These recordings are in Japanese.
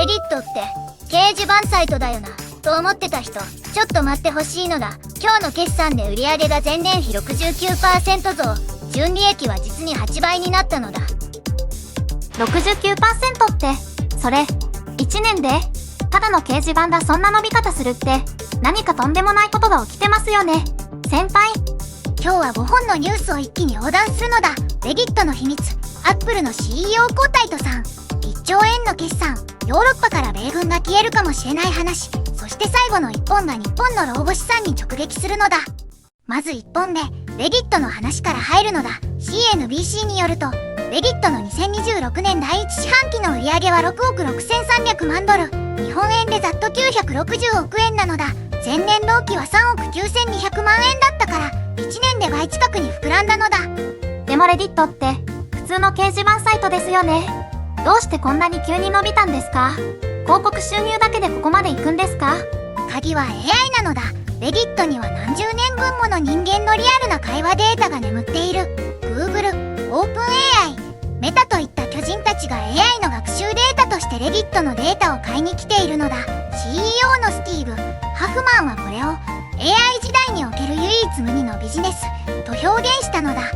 レディットって掲示板サイトだよなと思ってた人、ちょっと待ってほしいのだ。今日の決算で売上が前年比 69% 増、純利益は実に8倍になったのだ。 69% って、それ1年でただの掲示板だ。そんな伸び方するって何かとんでもないことが起きてますよね、先輩。今日は5本のニュースを一気に横断するのだ。レディットの秘密、アップルの CEO 交代と3、1兆円の決算、ヨーロッパから米軍が消えるかもしれない話、そして最後の1本が日本の老後資産に直撃するのだ。まず1本目、レディットの話から入るのだ。 CNBC によると、レディットの2026年第1四半期の売上は6億6300万ドル、日本円でざっと960億円なのだ。前年同期は3億9200万円だったから1年で倍近くに膨らんだのだ。でもレディットって普通の掲示板サイトですよね。どうしてこんなに急に伸びたんですか？広告収入だけでここまでいくんですか？鍵は AI なのだ。レディットには何十年分もの人間のリアルな会話データが眠っている。 Google、OpenAI、メタといった巨人たちが AI の学習データとしてレディットのデータを買いに来ているのだ。 CEO のスティーブ・ハフマンはこれを AI 時代における唯一無二のビジネスと表現したのだ。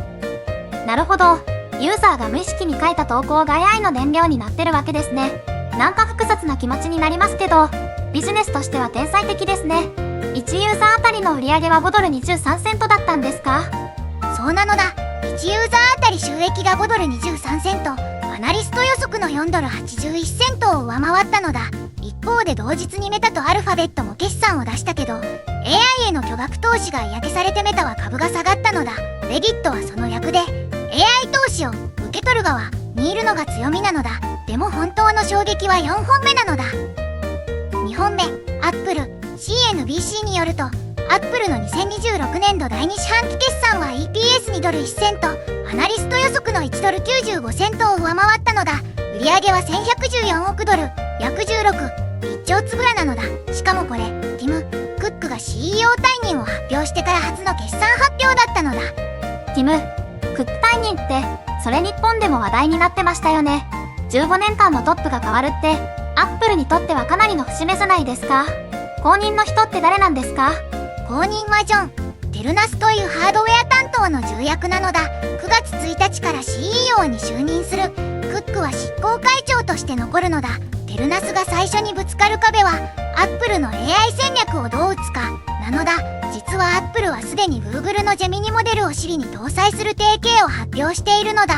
なるほど、ユーザーが無意識に書いた投稿が AI の燃料になってるわけですね。なんか複雑な気持ちになりますけど、ビジネスとしては天才的ですね。1ユーザーあたりの売上は5ドル23セントだったんですか？そうなのだ。1ユーザーあたり収益が5ドル23セント、アナリスト予測の4ドル81セントを上回ったのだ。一方で同日にメタとアルファベットも決算を出したけど、 AI への巨額投資が嫌気されてメタは株が下がったのだ。レディットはその逆で AI 投資を受け取る側にいるのが強みなのだ。でも本当の衝撃は4本目なのだ。2本目、アップル。 CNBC によると、アップルの2026年度第2四半期決算は EPS2 ドル1セント、アナリスト予測の1ドル95セントを上回ったのだ。売上は1114億ドル、約1兆つぶらなのだ。しかもこれ、ティム・クックが CEO 退任を発表してから初の決算発表だったのだ。ティム・クック退任って、それ日本でも話題になってましたよね。15年間のトップが変わるって、アップルにとってはかなりの節目じゃないですか。後任の人って誰なんですか？後任はジョン・テルナスというハードウェア担当の重役なのだ。9月1日から CEO に就任する。クックは執行会長として残るのだ。テルナスが最初にぶつかる壁は、アップルの AI 戦略をどう打つかなのだ。実はアップルはすでに Google のジェミニモデルを Siri に搭載する提携を発表しているのだ。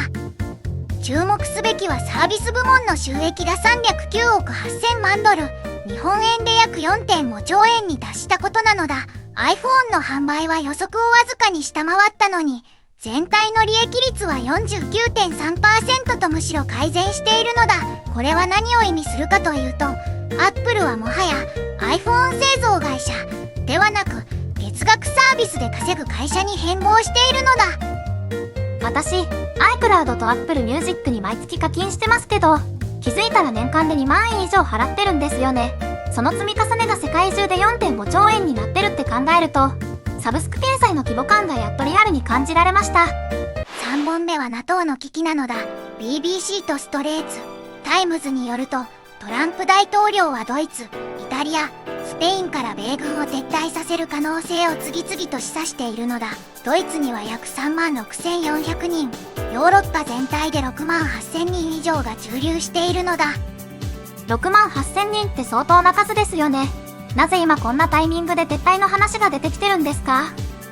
注目すべきはサービス部門の収益が309億8000万ドル、日本円で約 4.5 兆円に達したことなのだ。iPhone の販売は予測をわずかに下回ったのに、全体の利益率は 49.3% とむしろ改善しているのだ。これは何を意味するかというと、Apple はもはや iPhone 製造会社ではなく、月額サービスで稼ぐ会社に変貌しているのだ。私、iCloud と Apple Music に毎月課金してますけど、気づいたら年間で2万円以上払ってるんですよね。その積み重ねが世界中で 4.5 兆円になってるって考えると、サブスク経済の規模感がやっとリアルに感じられました。3本目は NATO の危機なのだ。 BBC とストレーツ・タイムズによると、トランプ大統領はドイツ、イタリア、スペインから米軍を撤退させる可能性を次々と示唆しているのだ。ドイツには約3万6400人、ヨーロッパ全体で6万8000人以上が駐留しているのだ。6万8000人って相当な数ですよね。なぜ今こんなタイミングで撤退の話が出てきてるんですか？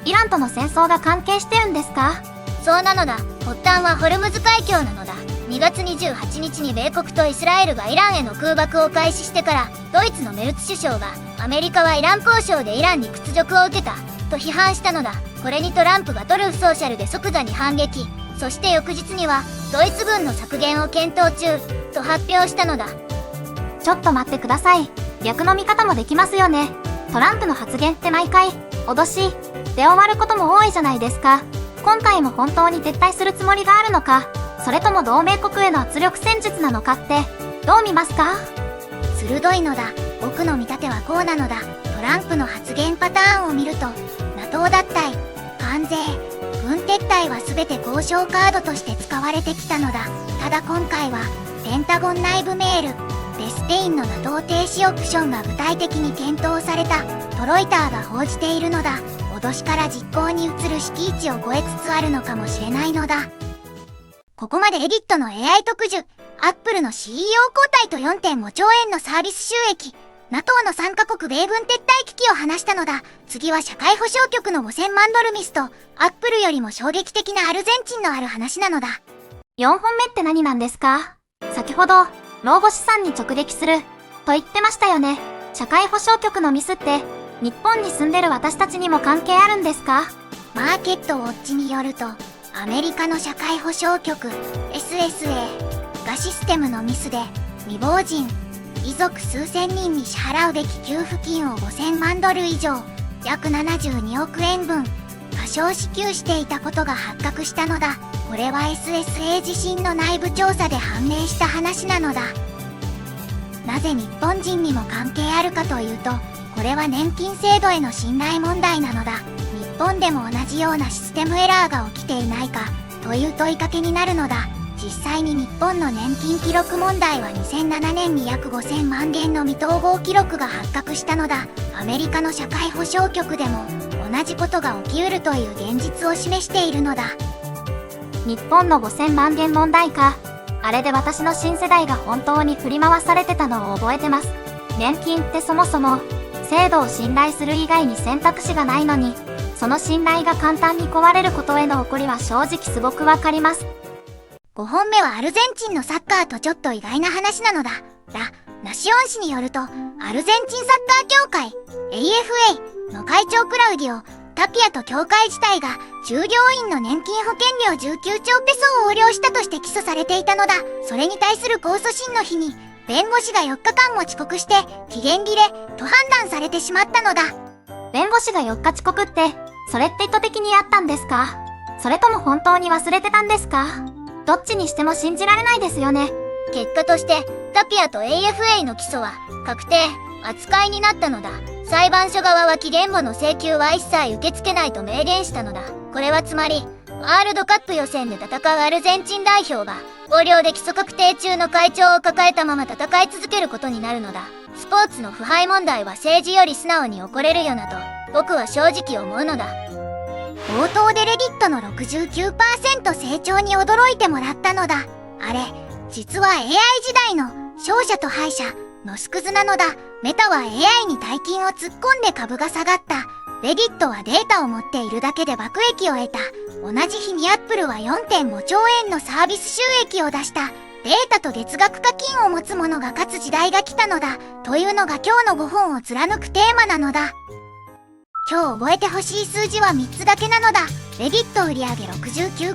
イランとの戦争が関係してるんですか？そうなのだ。発端はホルムズ海峡なのだ。2月28日に米国とイスラエルがイランへの空爆を開始してから、ドイツのメルツ首相が、アメリカはイラン交渉でイランに屈辱を受けたと批判したのだ。これにトランプがトルフソーシャルで即座に反撃。そして翌日にはドイツ軍の削減を検討中と発表したのだ。ちょっと待ってください。逆の見方もできますよね。トランプの発言って毎回脅しで終わることも多いじゃないですか。今回も本当に撤退するつもりがあるのか、それとも同盟国への圧力戦術なのかってどう見ますか？鋭いのだ。僕の見立てはこうなのだ。トランプの発言パターンを見ると、 NATO 脱退、関税、軍撤退は全て交渉カードとして使われてきたのだ。ただ今回はペンタゴン内部メール、でスペインの NATO 停止オプションが具体的に検討されたとロイターが報じているのだ。脅しから実行に移る敷地を超えつつあるのかもしれないのだ。ここまでレディットの AI 特需、アップルの CEO 交代と 4.5 兆円のサービス収益、NATO の3カ国米軍撤退危機を話したのだ。次は社会保障局の5000万ドルミスと、アップルよりも衝撃的なアルゼンチンのある話なのだ。4本目って何なんですか？先ほど、老後資産に直撃する、と言ってましたよね。社会保障局のミスって、日本に住んでる私たちにも関係あるんですか？マーケットウォッチによると、アメリカの社会保障局 SSA がシステムのミスで未亡人遺族数千人に支払うべき給付金を5000万ドル以上約72億円分過少支給していたことが発覚したのだ。これは SSA 自身の内部調査で判明した話なのだ。なぜ日本人にも関係あるかというと、これは年金制度への信頼問題なのだ。日本でも同じようなシステムエラーが起きていないかという問いかけになるのだ。実際に日本の年金記録問題は2007年に約5000万件の未統合記録が発覚したのだ。アメリカの社会保障局でも同じことが起きうるという現実を示しているのだ。日本の5000万件問題か。あれで私の新世代が本当に振り回されてたのを覚えてます。年金ってそもそも制度を信頼する以外に選択肢がないのに、その信頼が簡単に壊れることへの怒りは正直すごくわかります。5本目はアルゼンチンのサッカーとちょっと意外な話なのだ。ナシオン紙によると、アルゼンチンサッカー協会 AFA の会長クラウディオ・タピアと協会自体が従業員の年金保険料19兆ペソを横領したとして起訴されていたのだ。それに対する控訴審の日に弁護士が4日間も遅刻して期限切れと判断されてしまったのだ。弁護士が4日遅刻って、それって意図的にやったんですか？それとも本当に忘れてたんですか？どっちにしても信じられないですよね。結果としてタピアと AFA の起訴は確定扱いになったのだ。裁判所側は期限後の請求は一切受け付けないと明言したのだ。これはつまりワールドカップ予選で戦うアルゼンチン代表が横領で起訴確定中の会長を抱えたまま戦い続けることになるのだ。スポーツの腐敗問題は政治より素直に怒れるよなと僕は正直思うのだ。冒頭でレディットの 69% 成長に驚いてもらったのだ。あれ実は AI 時代の勝者と敗者のスクズなのだ。メタは AI に大金を突っ込んで株が下がった。レディットはデータを持っているだけで爆益を得た。同じ日にアップルは 4.5 兆円のサービス収益を出した。データと月額課金を持つ者が勝つ時代が来たのだ。というのが今日の5本を貫くテーマなのだ。今日覚えてほしい数字は3つだけなのだ。レディット売上 69% 増、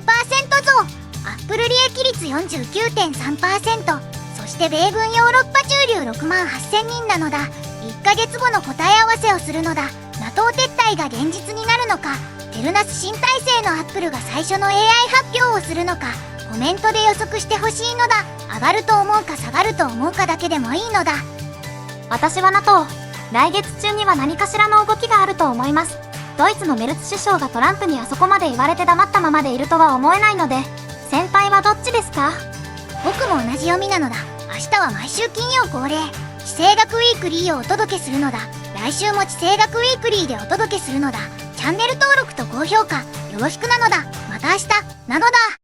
アップル利益率 49.3%、そして米軍ヨーロッパ駐留6万8000人なのだ。1ヶ月後の答え合わせをするのだ。NATO 撤退が現実になるのか、テルナス新体制のアップルが最初の AI 発表をするのか、コメントで予測してほしいのだ。上がると思うか下がると思うかだけでもいいのだ。私は NATO、来月中には何かしらの動きがあると思います。ドイツのメルツ首相がトランプにあそこまで言われて黙ったままでいるとは思えないので、先輩はどっちですか？僕も同じ読みなのだ。明日は毎週金曜恒例、地政学ウィークリーをお届けするのだ。来週も地政学ウィークリーでお届けするのだ。チャンネル登録と高評価よろしくなのだ。また明日なのだ。